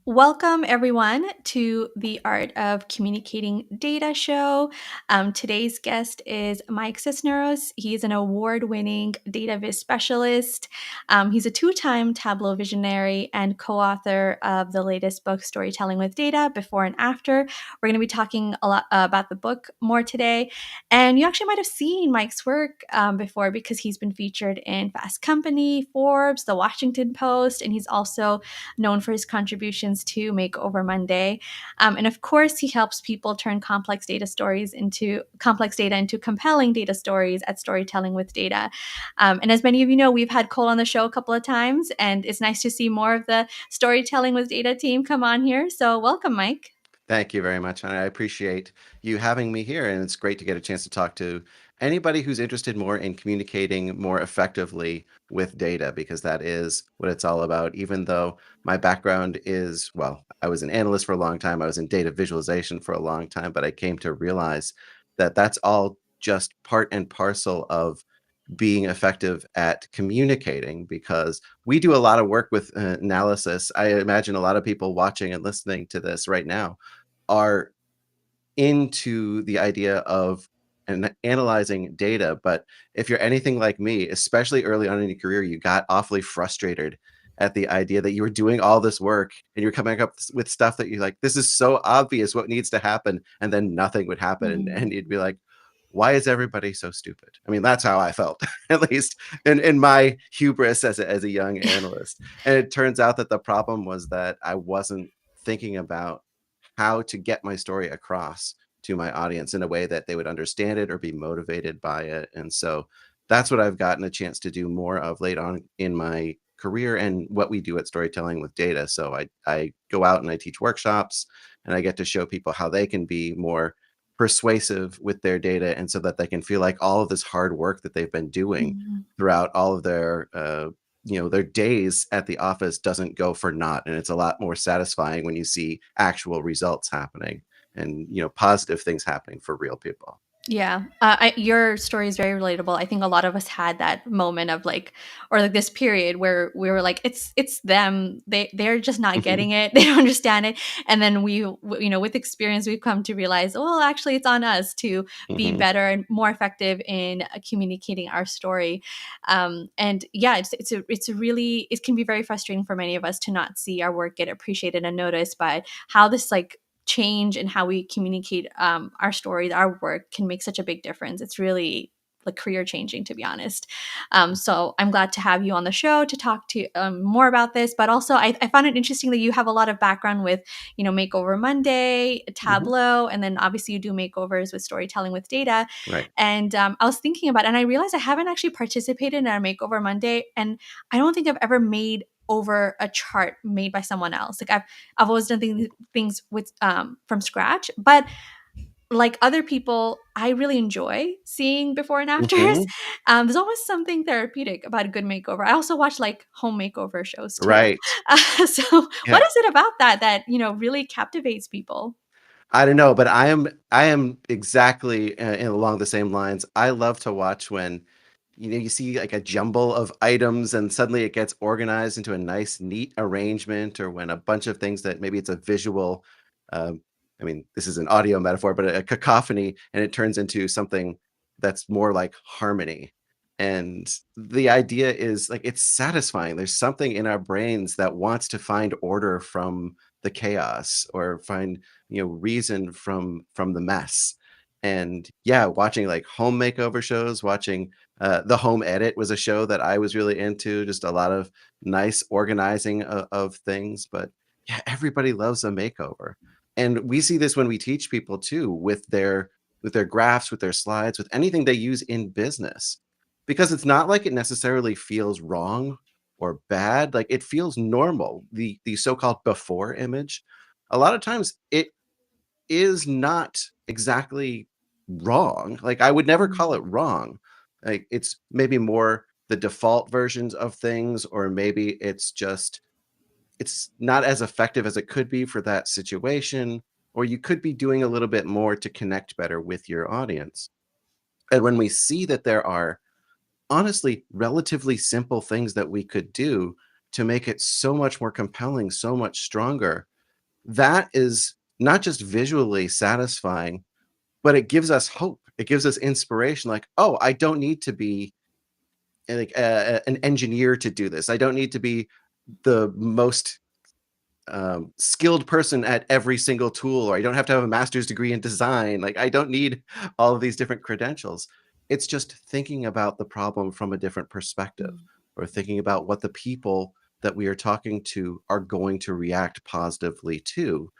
Welcome, everyone, to the Art of Communicating Data show. Today's guest is Mike Cisneros. He's an award winning data viz specialist. He's a two-time Tableau visionary and co author of the latest book, Storytelling with Data Before and After. We're going to be talking a lot about the book more today. And you actually might have seen Mike's work before because he's been featured in Fast Company, Forbes, The Washington Post, and he's also known for his contributions to Makeover Monday. And of course, he helps people turn complex data into compelling data stories at Storytelling with Data. And as many of you know, we've had Cole on the show a couple of times, and it's nice to see more of the Storytelling with Data team come on here. So welcome, Mike. Thank you very much. And I appreciate you having me here. And it's great to get a chance to talk to anybody who's interested more in communicating more effectively with data, because that is what it's all about. Even though my background is, well, I was an analyst for a long time, I was in data visualization for a long time, but I came to realize that that's all just part and parcel of being effective at communicating, because we do a lot of work with analysis. I imagine a lot of people watching and listening to this right now are into the idea of analyzing data. But if you're anything like me, especially early on in your career, you got awfully frustrated at the idea that you were doing all this work and you're coming up with stuff that you're like, this is so obvious what needs to happen, and then nothing would happen. And you'd be like, why is everybody so stupid? I mean, that's how I felt, at least in my hubris as a young analyst. And it turns out that the problem was that I wasn't thinking about how to get my story across to my audience in a way that they would understand it or be motivated by it. And so that's what I've gotten a chance to do more of late on in my career and what we do at Storytelling with Data. So I go out and I teach workshops, and I get to show people how they can be more persuasive with their data, and so that they can feel like all of this hard work that they've been doing Mhm. throughout all of their days at the office doesn't go for naught. And it's a lot more satisfying when you see actual results happening, and positive things happening for real people. Yeah, your story is very relatable. I think a lot of us had that moment of like, or like this period where we were like, it's them. They're just not getting it. They don't understand it. And then with experience, we've come to realize, well, actually, it's on us to be Hmm. better and more effective in communicating our story. And yeah, it can be very frustrating for many of us to not see our work get appreciated and noticed. But how this like change in how we communicate our stories, our work can make such a big difference. It's really like career changing, to be honest. So I'm glad to have you on the show to talk to more about this. But also, I found it interesting that you have a lot of background with, Makeover Monday, Hmm. Tableau, and then obviously you do makeovers with Storytelling with Data. Right. And I was thinking about it, and I realized I haven't actually participated in our Makeover Monday, and I don't think I've ever made over a chart made by someone else. Like I've always done things with from scratch, but like other people, I really enjoy seeing before and afters. Hmm. There's always something therapeutic about a good makeover. I also watch like home makeover shows too. Right. So what Yeah. is it about that really captivates people? I don't know, but I am exactly along the same lines. I love to watch when you see like a jumble of items and suddenly it gets organized into a nice, neat arrangement, or when a bunch of things that maybe it's a visual, um, I mean, this is an audio metaphor, but a cacophony, and it turns into something that's more like harmony. And the idea is like it's satisfying. There's something in our brains that wants to find order from the chaos, or find reason from the mess. And yeah, watching like home makeover shows, watching the Home Edit was a show that I was really into, just a lot of nice organizing of things. But yeah, everybody loves a makeover. And we see this when we teach people too, with their graphs, with their slides, with anything they use in business. Because it's not like it necessarily feels wrong or bad, like it feels normal. The so-called before image, a lot of times it is not exactly wrong. Like I would never call it wrong. Like it's maybe more the default versions of things, or maybe it's not as effective as it could be for that situation, or you could be doing a little bit more to connect better with your audience. And when we see that there are honestly relatively simple things that we could do to make it so much more compelling, so much stronger, that is not just visually satisfying, but it gives us hope. It gives us inspiration. Like, oh, I don't need to be like an engineer to do this. I don't need to be the most skilled person at every single tool, or I don't have to have a master's degree in design. Like, I don't need all of these different credentials. It's just thinking about the problem from a different perspective, Mm. or thinking about what the people that we are talking to are going to react positively to,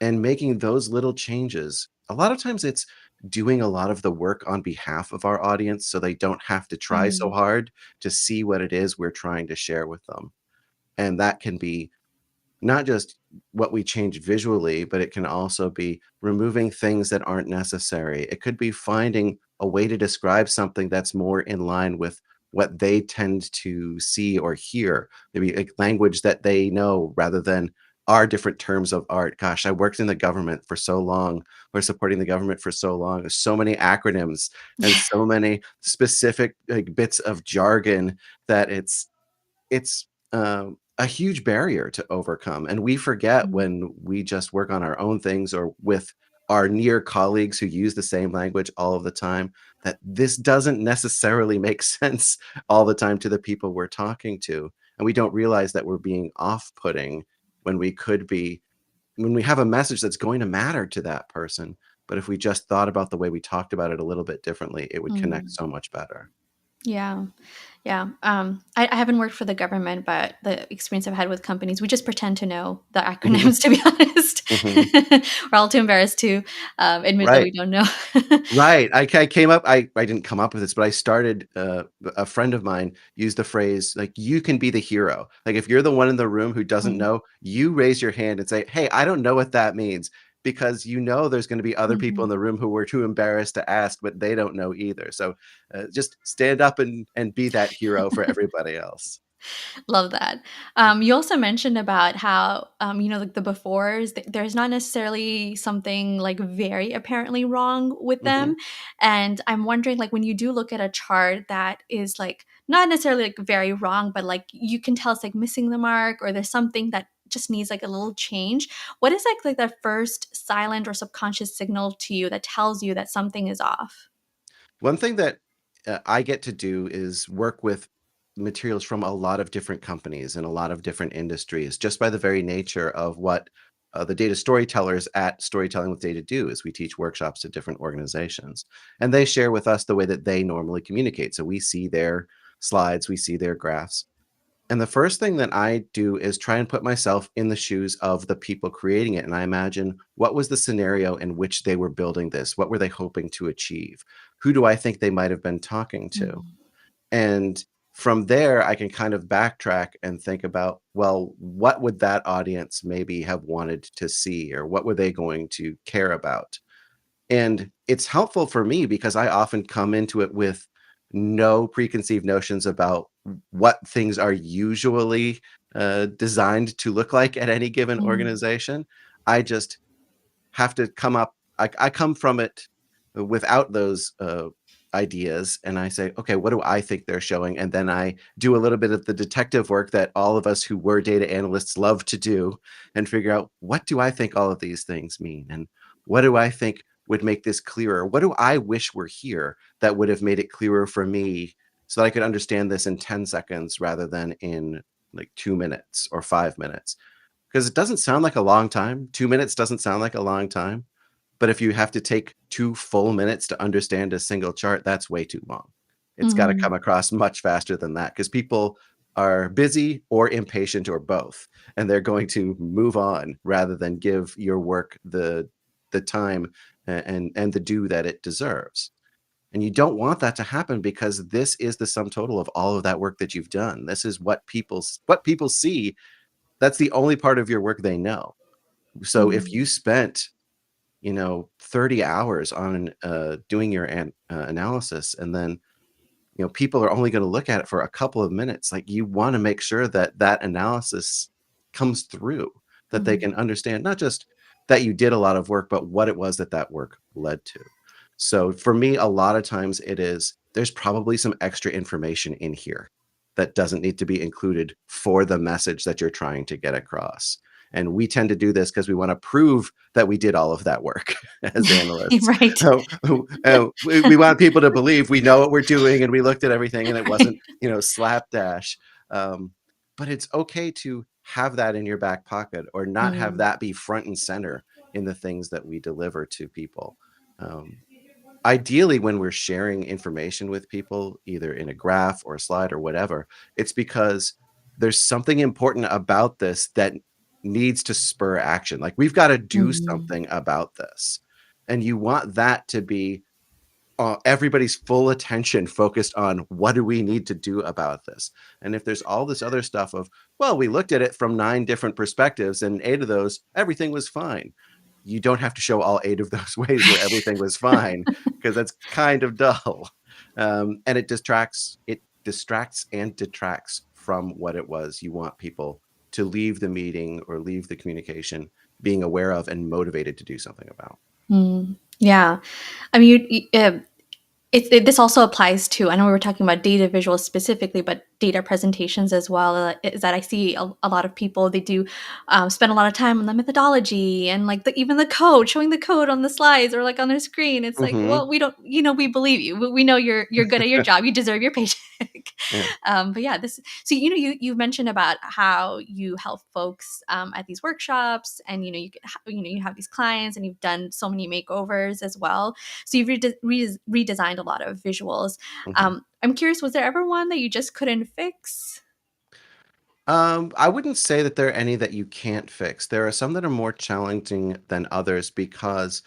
and making those little changes. A lot of times it's doing a lot of the work on behalf of our audience so they don't have to try so Mm. hard to see what it is we're trying to share with them. And that can be not just what we change visually, but it can also be removing things that aren't necessary. It could be finding a way to describe something that's more in line with what they tend to see or hear, maybe like language that they know rather than our different terms of art. Gosh, I worked in the government for so long, or supporting the government for so long. There's so many acronyms and so many specific like bits of jargon that it's a huge barrier to overcome, and we forget Mm. when we just work on our own things or with our near colleagues who use the same language all of the time, that this doesn't necessarily make sense all the time to the people we're talking to, and we don't realize that we're being off-putting when we could be when we have a message that's going to matter to that person, but if we just thought about the way we talked about it a little bit differently, it would connect Mm. so much better. Yeah. Yeah. I haven't worked for the government, but the experience I've had with companies, we just pretend to know the Mhm, acronyms, to be honest. mhm. We're all too embarrassed to admit that we Right. don't know. Right. I came up I didn't come up with this, but I started, a friend of mine used the phrase, like, "You can be the hero." Like, if you're the one in the room who doesn't Mm. know, you raise your hand and say, "Hey, I don't know what that means," because you know there's gonna be other people Mhm. in the room who were too embarrassed to ask, but they don't know either. So, just stand up and be that hero for everybody else. Love that. You also mentioned about how, like the befores, there's not necessarily something like very apparently wrong with Mhm. them. And I'm wondering, like, when you do look at a chart that is like not necessarily like very wrong, but like you can tell it's like missing the mark or there's something that just needs like a little change. What is like the first silent or subconscious signal to you that tells you that something is off? One thing that I get to do is work with materials from a lot of different companies and a lot of different industries, just by the very nature of what the data storytellers at Storytelling with Data do. Is we teach workshops to different organizations, and they share with us the way that they normally communicate. So we see their slides, we see their graphs, and the first thing that I do is try and put myself in the shoes of the people creating it. And I imagine, what was the scenario in which they were building this? What were they hoping to achieve? Who do I think they might have been talking to? Mhm. And from there, I can kind of backtrack and think about, well, what would that audience maybe have wanted to see, or what were they going to care about? And it's helpful for me because I often come into it with no preconceived notions about what things are usually designed to look like at any given Mhm. organization. I just have to come up I come from it without those, ideas, and I say, "Okay, what do I think they're showing?" And then I do a little bit of the detective work that all of us who were data analysts love to do, and figure out, "What do I think all of these things mean? And what do I think would make this clearer? What do I wish were here that would have made it clearer for me so that I could understand this in 10 seconds rather than in, like, 2 minutes or 5 minutes?" 'Cause it doesn't sound like a long time. 2 minutes doesn't sound like a long time, but if you have to take 2 full minutes to understand a single chart, that's way too long. It's gotta come Mhm. across much faster than that, because people are busy or impatient or both, and they're going to move on rather than give your work the time and the due that it deserves. And you don't want that to happen, because this is the sum total of all of that work that you've done. This is what people see. That's the only part of your work they know. So if Mhm. you spent, 30 hours on, doing your analysis, and then, people are only gonna look at it for a couple of minutes, like, you wanna make sure that that analysis comes through, that they Mhm. can understand not just that you did a lot of work, but what it was that that work led to. So, for me, a lot of times it is, there's probably some extra information in here that doesn't need to be included for the message that you're trying to get across. And we tend to do this because we want to prove that we did all of that work as analysts. Right. We want people to believe we know what we're doing and we looked at everything and it wasn't, Right. slapdash. Um, but it's okay to have that in your back pocket or not have Mm, that be front and center in the things that we deliver to people. Um, Ideally, when we're sharing information with people, either in a graph or a slide or whatever, it's because there's something important about this that needs to spur action. Like we've got to do mhm, something about this. And you want that to be everybody's full attention focused on what do we need to do about this. And if there's all this other stuff of, well, we looked at it from 9 different perspectives and 8 of those everything was fine, you don't have to show all 8 of those ways where everything was fine, because that's kind of dull. And it distracts and detracts from what it was you want people to leave the meeting or leave the communication being aware of and motivated to do something about. mm. Yeah. I mean, this also applies to, I know we were talking about data visuals specifically, but data presentations as well. Is that I see a lot of people, they do spend a lot of time on the methodology and like even the code, showing the code on the slides or like on their screen. It's like, Hmm. well, we don't, we believe you. We know you're good at your job. You deserve your paycheck. Yeah. But yeah, so you mentioned about how you help folks at these workshops, and you have these clients, and you've done so many makeovers as well. So you've redesigned a lot of visuals. Hmm. I'm curious, was there ever one that you just couldn't fix? I wouldn't say that there are any that you can't fix. There are some that are more challenging than others because,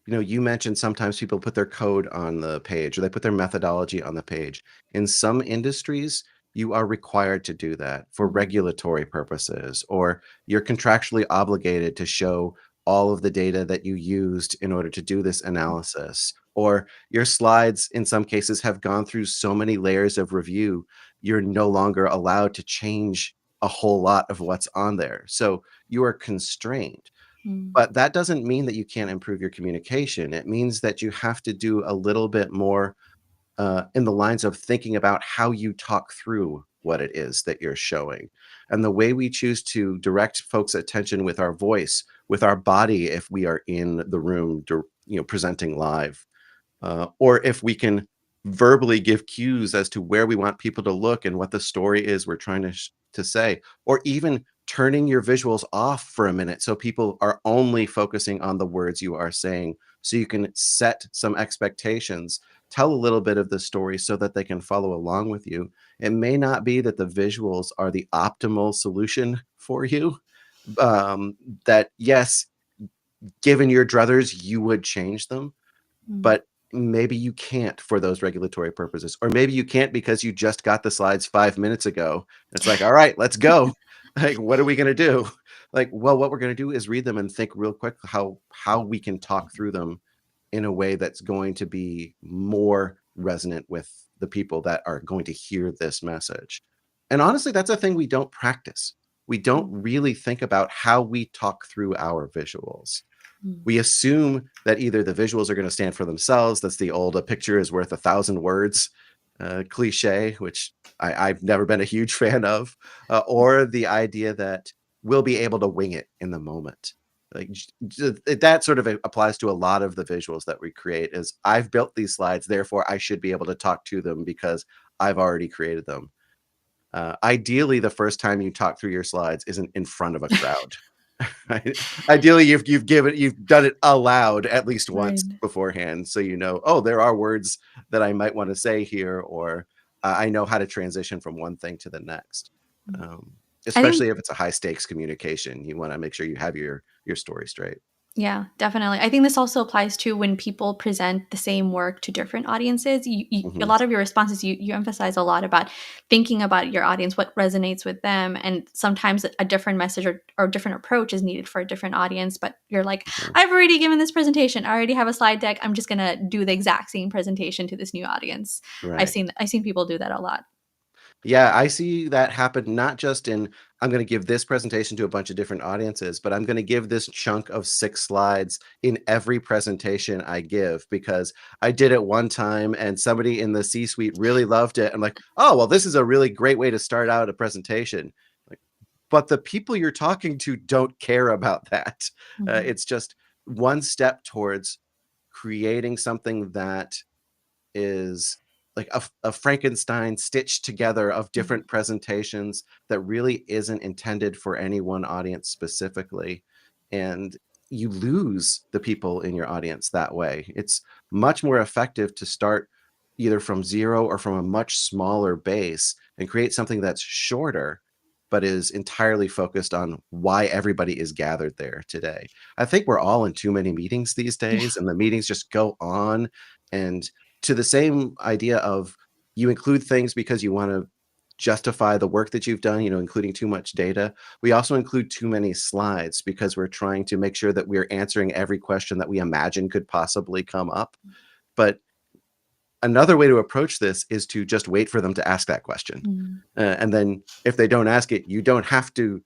you mentioned sometimes people put their code on the page or they put their methodology on the page. In some industries, you are required to do that for Mm, regulatory purposes, or you're contractually obligated to show all of the data that you used in order to do this analysis. Or your slides, in some cases, have gone through so many layers of review, you're no longer allowed to change a whole lot of what's on there. So you are constrained. mm, But that doesn't mean that you can't improve your communication. It means that you have to do a little bit more in the lines of thinking about how you talk through what it is that you're showing. And the way we choose to direct folks' attention with our voice, with our body, if we are in the room, presenting live, or if we can verbally give cues as to where we want people to look and what the story is we're trying to say, or even turning your visuals off for a minute so people are only focusing on the words you are saying, so you can set some expectations, tell a little bit of the story so that they can follow along with you. It may not be that the visuals are the optimal solution for you. um, that yes, given your druthers you would change them, mm. but maybe you can't for those regulatory purposes, or maybe you can't because you just got the slides 5 minutes ago. It's like, all right, let's go. Like, what are we going to do? Like, well, what we're going to do is read them and think real quick how we can talk through them in a way that's going to be more resonant with the people that are going to hear this message. And honestly, that's a thing we don't practice. We don't Mm, really think about how we talk through our visuals. mm. We assume that either the visuals are going to stand for themselves. That's the old "a picture is worth 1,000 words" cliche, which I've never been a huge fan of, or the idea that we'll be able to wing it in the moment. Like that sort of applies to a lot of the visuals that we create. Is I've built these slides, therefore I should be able to talk to them because I've already created them. Ideally, the first time you talk through your slides isn't in front of a crowd. Right? Ideally, you've done it aloud at least once Right. beforehand, so oh, there are words that I might want to say here, or I know how to transition from one thing to the next. Mm. Um, I think Especially if it's a high stakes communication, you want to make sure you have your story straight. Yeah, definitely. I think this also applies to when people present the same work to different audiences. A Hmm. lot of your responses, you emphasize a lot about thinking about your audience, what resonates with them, and sometimes a different message or different approach is needed for a different audience. But you're like, Sure. I've already given this presentation. I already have a slide deck. I'm just gonna do the exact same presentation to this new audience. Right. I've seen people do that a lot. Yeah, I see that happen not just in I'm going to give this presentation to a bunch of different audiences, but I'm going to give this chunk of 6 slides in every presentation I give because I did it one time and somebody in the C-suite really loved it. I'm like, oh, well, this is a really great way to start out a presentation. Like, but the people you're talking to don't care about that. Mhm. It's just one step towards creating something that is like a Frankenstein stitched together of Mhm. different presentations that really isn't intended for any one audience specifically. And you lose the people in your audience that way. It's much more effective to start either from zero or from a much smaller base and create something that's shorter, but is entirely focused on why everybody is gathered there today. I think we're all in too many meetings these Yeah. days, and the meetings just go on. And to the same idea of you include things because you want to justify the work that you've done, including too much data. We also include too many slides because we're trying to make sure that we're answering every question that we imagine could possibly come up. But another way to approach this is to just wait for them to ask that question. Mm. And then if they don't ask it, you don't have to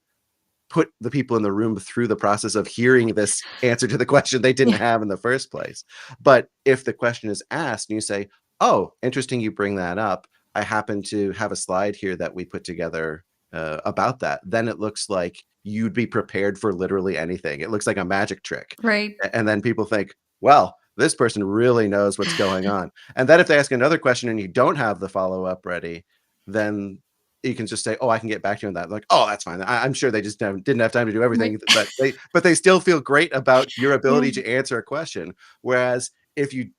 put the people in the room through the process of hearing this answer to the question they didn't Yeah. have in the first place. But if the question is asked and you say, "Oh, interesting you bring that up. I happen to have a slide here that we put together about that," then it looks like you'd be prepared for literally anything. It looks like a magic trick. Right. And then people think, well, this person really knows what's going on. And then if they ask another question and you don't have the follow up ready, then you can just say, "Oh, I can get back to you on that." Like, "Oh, that's fine. I'm sure they just didn't have time to do Right. everything," but they still feel great about your Yeah. ability to answer a question. Whereas if you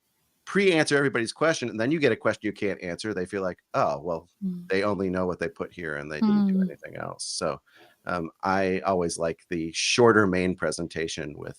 pre-answer everybody's question and then you get a question you can't answer, they feel like, "Oh, well, Mm. they only know what they put here and they didn't do Mm. anything else." So I always like the shorter main presentation with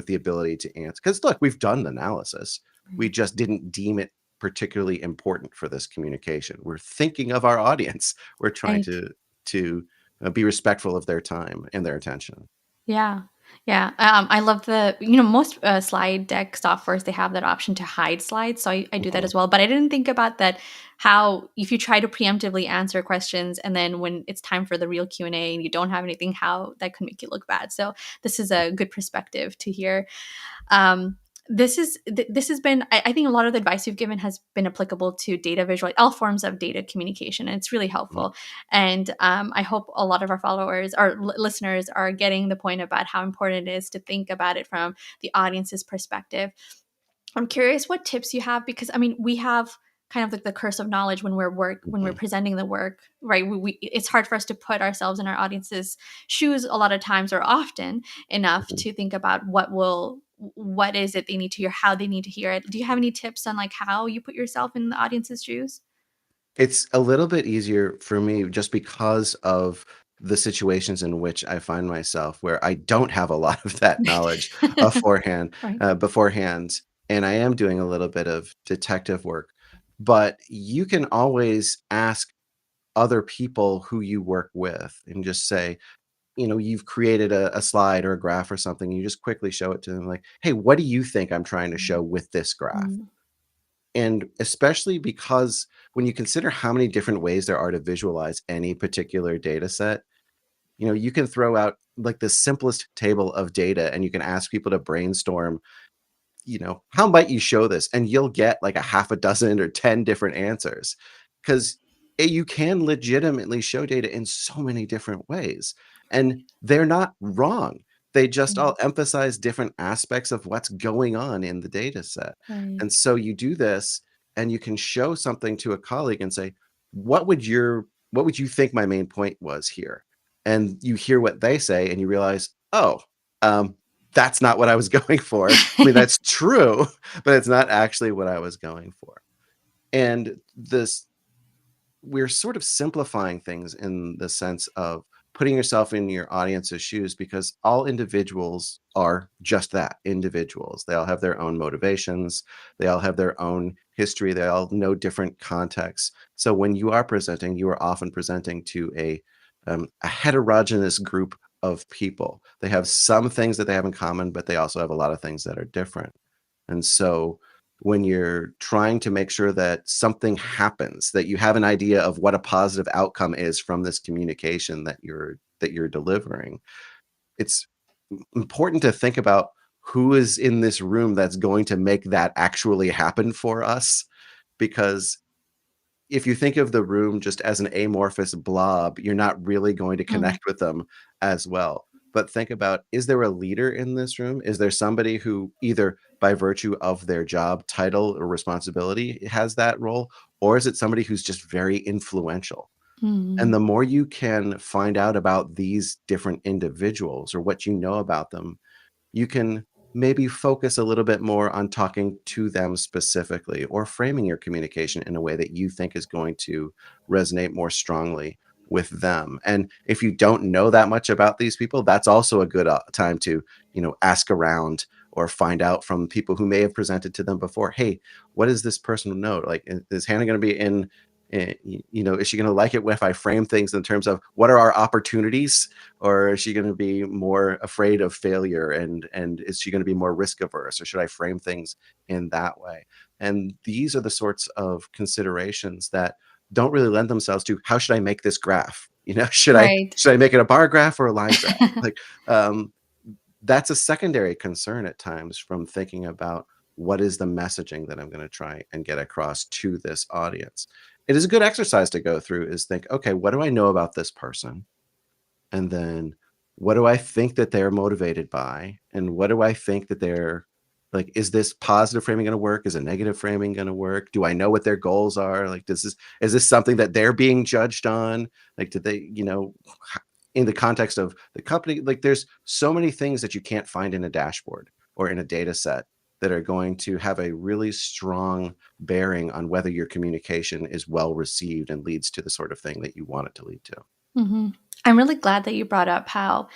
the ability to answer. Because look, we've done analysis. We Right. just didn't deem it particularly important for this communication. We're thinking of our audience. We're trying Right. to be respectful of their time and their attention. Yeah. Yeah. I love most slide deck softwares, they have that option to hide slides. So I do that Mhm. as well. But I didn't think about that, how if you try to preemptively answer questions and then when it's time for the real Q&A and you don't have anything, how that could make you look bad. So this is a good perspective to hear. This has been, I think a lot of the advice you've given has been applicable to data visual, all forms of data communication, and it's really Mhm. helpful. And I hope a lot of our followers, our listeners, are getting the point about how important it is to think about it from the audience's perspective. I'm curious what tips you have, because I mean we have kind of like the curse of knowledge when we're Mhm. presenting the work, right? It's hard for us to put ourselves in our audience's shoes a lot of times, or often enough, Mhm. to think about what is it they need to hear, how they need to hear it. Do you have any tips on like how you put yourself in the audience's shoes? It's a little bit easier for me just because of the situations in which I find myself where I don't have a lot of that knowledge Right. beforehand, and I am doing a little bit of detective work. But you can always ask other people who you work with and just say, you've created a slide or a graph or something. You just quickly show it to them like, "Hey, what do you think I'm trying to show with this graph?" Mm. And especially because when you consider how many different ways there are to visualize any particular data set, you can throw out like the simplest table of data and you can ask people to brainstorm, how might you show this? And you'll get like a half a dozen or 10 different answers because you can legitimately show data in so many different ways. And they're not wrong. They just Mm. all emphasize different aspects of what's going on in the data set. Right. And so you do this and you can show something to a colleague and say, what would you think my main point was here? And you hear what they say and you realize, oh, um, that's not what I was going for. I mean, that's true, but it's not actually what I was going for. And this we're sort of simplifying things in the sense of putting yourself in your audience's shoes because all individuals are just that, individuals. They all have their own motivations, they all have their own history, they all know different contexts. So when you are presenting, you are often presenting to a heterogeneous group of people. They have some things that they have in common, but they also have a lot of things that are different. And so when you're trying to make sure that something happens, that you have an idea of what a positive outcome is from this communication that you're delivering, it's important to think about who is in this room that's going to make that actually happen for us, because if you think of the room just as an amorphous blob, you're not really going to Mhm. connect with them as well. But think about, is there a leader in this room? Is there somebody who either by virtue of their job title or responsibility has that role? Or is it somebody who's just very influential? And Mhm. the more you can find out about these different individuals or what you know about them, you can maybe focus a little bit more on talking to them specifically or framing your communication in a way that you think is going to resonate more strongly with them. And if you don't know that much about these people, that's also a good time to, ask around or find out from people who may have presented to them before. Hey, what does this person know? Like, is Hannah going to be is she going to like it if I frame things in terms of what are our opportunities, or is she going to be more afraid of failure, and is she going to be more risk averse, or should I frame things in that way? And these are the sorts of considerations that don't really lend themselves to how should I make this graph, should i Right. should i make it a bar graph or a line graph, like, um, that's a secondary concern at times from thinking about what is the messaging that I'm going to try and get across to this audience. It is a good exercise to go through is think, okay, what do I know about this person? And then what do I think that they're motivated by? And what do I think that they're like, is this positive framing going to work? Is a negative framing going to work? Do I know what their goals are? Like, is this something that they're being judged on? Like, did they, in the context of the company, like there's so many things that you can't find in a dashboard or in a data set that are going to have a really strong bearing on whether your communication is well received and leads to the sort of thing that you want it to lead to. Mhm. I'm really glad that you brought up how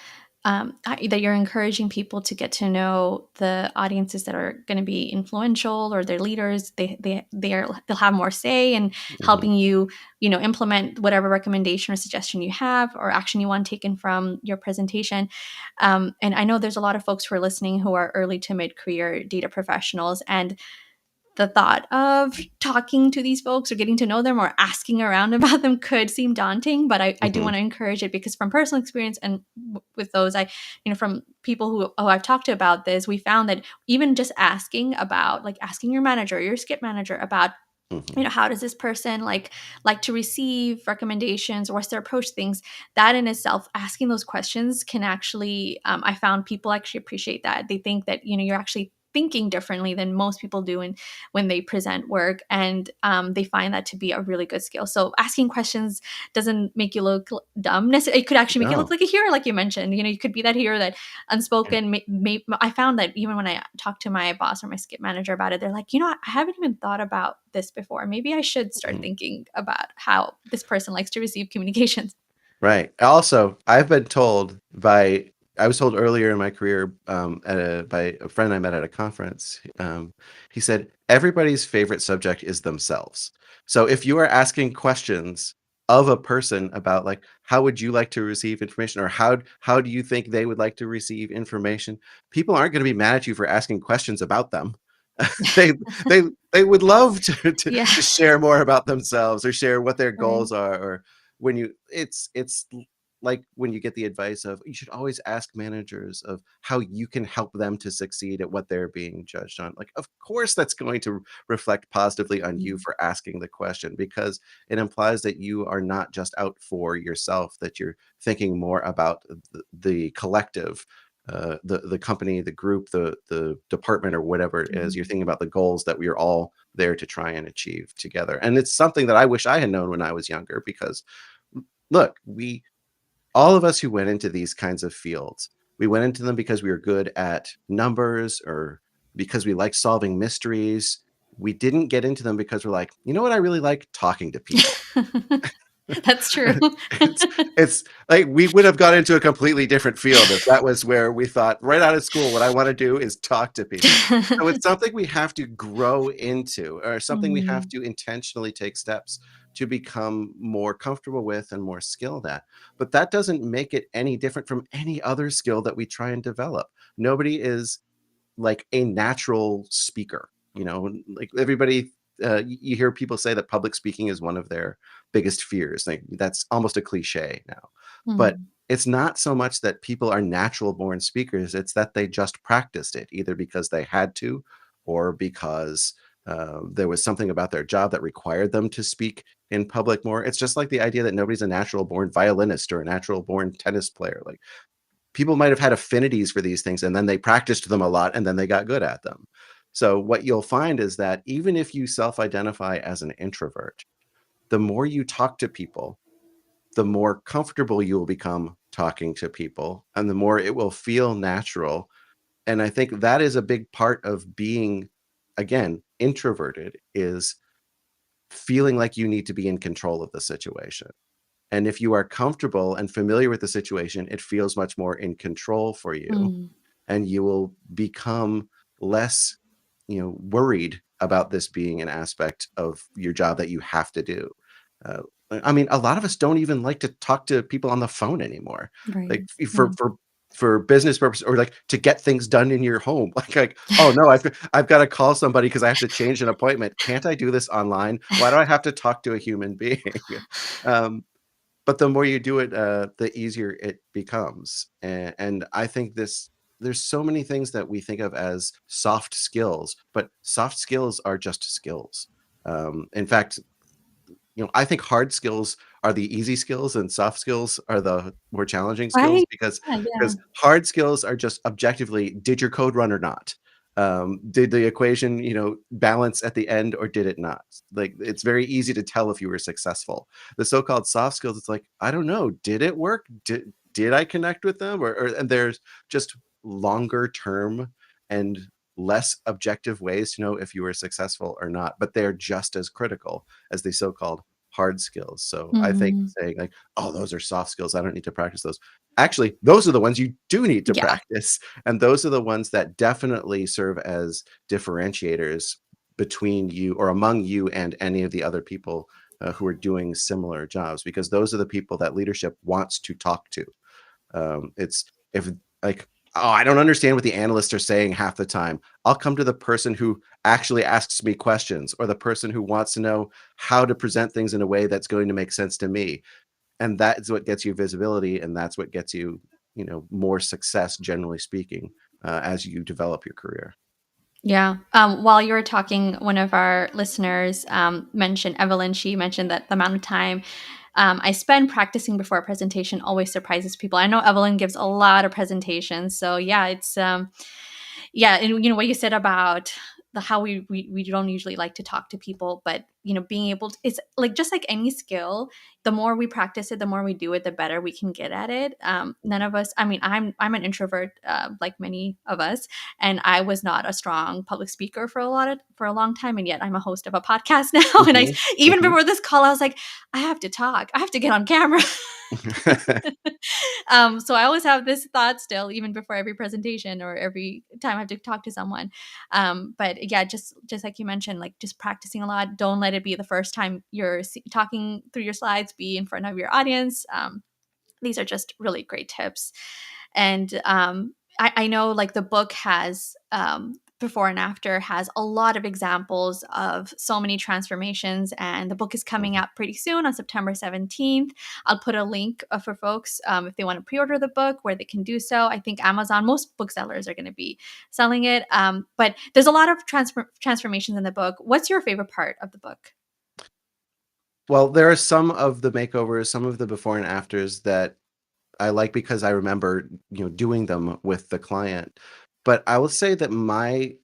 that you're encouraging people to get to know the audiences that are going to be influential or their leaders. They'll have more say in Mhm. helping you, implement whatever recommendation or suggestion you have or action you want taken from your presentation. And I know there's a lot of folks who are listening who are early to mid career data professionals, and the thought of talking to these folks or getting to know them or asking around about them could seem daunting, but I do Mhm. want to encourage it because from personal experience and with those from people who I've talked to about this, we found that even just asking about, like asking your manager, your skip manager about, Mhm. how does this person like to receive recommendations or what's their approach to things, that in itself, asking those questions can actually, I found people actually appreciate that. They think that you're actually thinking differently than most people do when they present work, and they find that to be a really good skill. So asking questions doesn't make you look dumb necessarily. It could actually make you look No. like a hero, like you mentioned. You could be that hero that unspoken. I found that even when I talked to my boss or my skip manager about it, they're like, I haven't even thought about this before. Maybe I should start Mhm. thinking about how this person likes to receive communications. Right. Also, I was told earlier in my career, by a friend I met at a conference. He said everybody's favorite subject is themselves. So if you are asking questions of a person about like how would you like to receive information, or how do you think they would like to receive information, people aren't going to be mad at you for asking questions about them. they they they would love Yeah. to share more about themselves or share what their Right. goals are, or when you it's like when you get the advice of you should always ask managers of how you can help them to succeed at what they're being judged on. Like, of course that's going to reflect positively on you Mhm. for asking the question, because it implies that you are not just out for yourself, that you're thinking more about the collective, the company, the group, the department, or whatever it is. You're Mhm. thinking about the goals that we are all there to try and achieve together. And it's something that I wish I had known when I was younger, because look, we all of us who went into these kinds of fields, we went into them because we were good at numbers or because we like solving mysteries. We didn't get into them because we're like, you know what, I really like talking to people. That's true. it's it's like we would have got into a completely different field if that was where we thought right out of school what I want to do is talk to people. So it's something we have to grow into, or something we have Mhm. to intentionally take steps to become more comfortable with and more skilled at. But that doesn't make it any different from any other skill that we try and develop. Nobody is like a natural speaker. Like everybody, you hear people say that public speaking is one of their biggest fears. Like that's almost a cliche now. But Mhm. it's not so much that people are natural born speakers, it's that they just practiced it either because they had to, or because There was something about their job that required them to speak in public more. It's just like the idea that nobody's a natural born violinist or a natural born tennis player. Like, people might have had affinities for these things and then they practiced them a lot and then they got good at them. So what you'll find is that even if you self-identify as an introvert, the more you talk to people, the more comfortable you will become talking to people and the more it will feel natural. And I think that is a big part of being, again, introverted, is feeling like you need to be in control of the situation. And if you are comfortable and familiar with the situation, it feels much more in control for you, Mm, and you will become less, worried about this being an aspect of your job that you have to do. Uh, I mean, a lot of us don't even like to talk to people on the phone anymore, right. like Yeah. for business purpose or like to get things done in your home. Like, oh no, I've got to call somebody because I have to change an appointment. Can't I do this online? Why do I have to talk to a human being? um, but the more you do it, the easier it becomes. And I think there's so many things that we think of as soft skills, but soft skills are just skills. In fact, I think hard skills are the easy skills and soft skills are the more challenging skills Right. because Yeah, yeah. hard skills are just objectively, did your code run or not? Did the equation, balance at the end or did it not? Like, it's very easy to tell if you were successful. The so-called soft skills, it's like, I don't know, did it work? Did I connect with them? And there's just longer term and less objective ways to know if you were successful or not, but they're just as critical as the so-called hard skills. So I think Mhm. saying like, oh, those are soft skills, I don't need to practice those. Actually, those are the ones you do need to Yeah. practice. And those are the ones that definitely serve as differentiators between you or among you and any of the other people who are doing similar jobs, because those are the people that leadership wants to talk to. It's if like, oh, I don't understand what the analysts are saying half the time. I'll come to the person who actually asks me questions, or the person who wants to know how to present things in a way that's going to make sense to me. And that is what gets you visibility, and that's what gets you, more success, generally speaking, as you develop your career. Yeah. While you were talking, one of our listeners mentioned, Evelyn, she mentioned that the amount of time I spend practicing before a presentation always surprises people. I know Evelyn gives a lot of presentations. So, yeah, it's yeah, and what you said about the how we don't usually like to talk to people, but being able to, it's like just like any skill, the more we practice it, the more we do it, the better we can get at it. None of us, I mean, I'm an introvert, like many of us, and I was not a strong public speaker for a long time, and yet I'm a host of a podcast now. And I, Hmm. even Hmm. before this call, I was like, I have to talk, I have to get on camera. So I always have this thought still, even before every presentation or every time I have to talk to someone. But yeah, just like you mentioned, like just practicing a lot. Don't let it be the first time you're talking through your slides. Be in front of your audience. These are just really great tips. And I know like the book has before and after has a lot of examples of so many transformations, and the book is coming out pretty soon on September 17th. I'll put a link for folks if they want to pre-order the book where they can do so. I think Amazon, most booksellers are going to be selling it, but there's a lot of transformations in the book. What's your favorite part of the book? Well, there are some of the makeovers, some of the before and afters that I like because I remember, doing them with the client. But I will say that my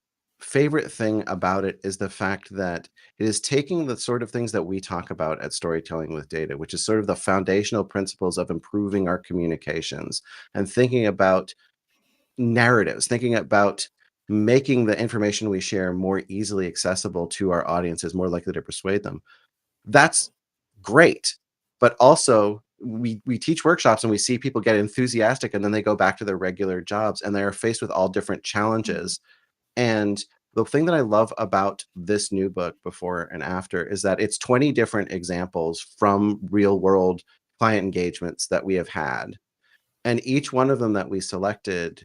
favorite thing about it is the fact that it is taking the sort of things that we talk about at Storytelling with Data, which is sort of the foundational principles of improving our communications, and thinking about narratives, thinking about making the information we share more easily accessible to our audiences, more likely to persuade them. That's great. But also, we teach workshops and we see people get enthusiastic and then they go back to their regular jobs and they're faced with all different challenges. And the thing that I love about this new book, Before and After, is that it's 20 different examples from real world client engagements that we have had. And each one of them that we selected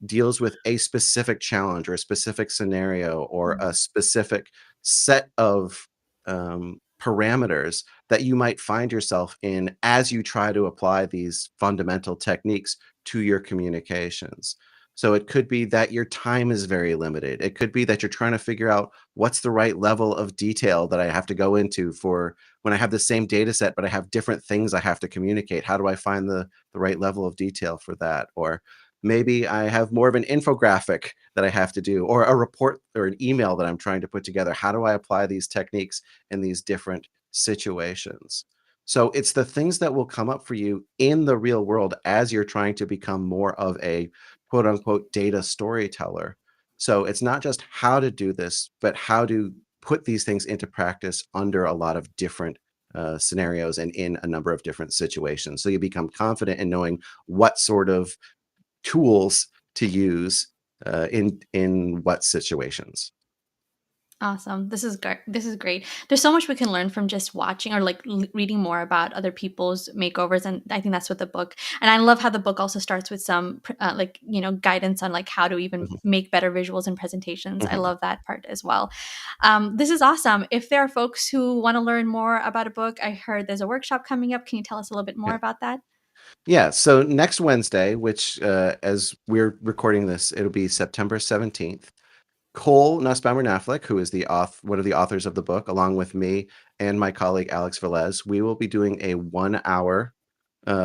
deals with a specific challenge or a specific scenario or a specific set of parameters that you might find yourself in as you try to apply these fundamental techniques to your communications. So it could be that your time is very limited. It could be that you're trying to figure out what's the right level of detail that I have to go into for when I have the same data set, but I have different things I have to communicate. How do I find the right level of detail for that? Or maybe I have more of an infographic that I have to do, or a report or an email that I'm trying to put together. How do I apply these techniques in these different situations? So it's the things that will come up for you in the real world as you're trying to become more of a quote unquote data storyteller. So it's not just how to do this, but how to put these things into practice under a lot of different scenarios and in a number of different situations. So you become confident in knowing what sort of tools to use in what situations. Awesome. This is great. This is great. There's so much we can learn from just watching or like reading more about other people's makeovers, and I think that's what the book. And I love how the book also starts with some like guidance on like how to even Mhm, make better visuals and presentations. I mhm. love that part as well. This is awesome. If there are folks who want to learn more about a book, I heard there's a workshop coming up. Can you tell us a little bit more Yeah. about that? Yeah. So next Wednesday, which as we're recording this, it'll be September 17th. Cole Nussbaumer Knaflick, who is one of the authors of the book, along with me and my colleague Alex Velez, we will be doing a 1 hour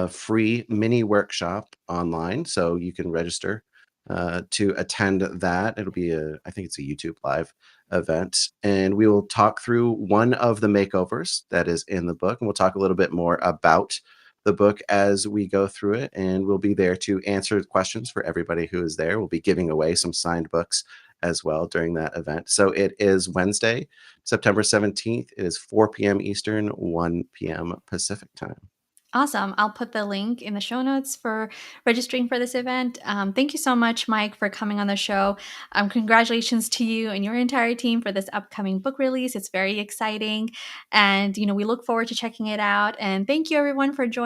free mini workshop online. So you can register to attend that. It'll be I think it's a YouTube live event. And we will talk through one of the makeovers that is in the book. And we'll talk a little bit more about the book as we go through it. And we'll be there to answer questions for everybody who is there. We'll be giving away some signed books as well during that event. So it is Wednesday, September 17th. It is 4 p.m. Eastern, 1 p.m. Pacific time. Awesome. I'll put the link in the show notes for registering for this event. Thank you so much, Mike, for coming on the show. Congratulations to you and your entire team for this upcoming book release. It's very exciting. And, we look forward to checking it out. And thank you, everyone, for joining.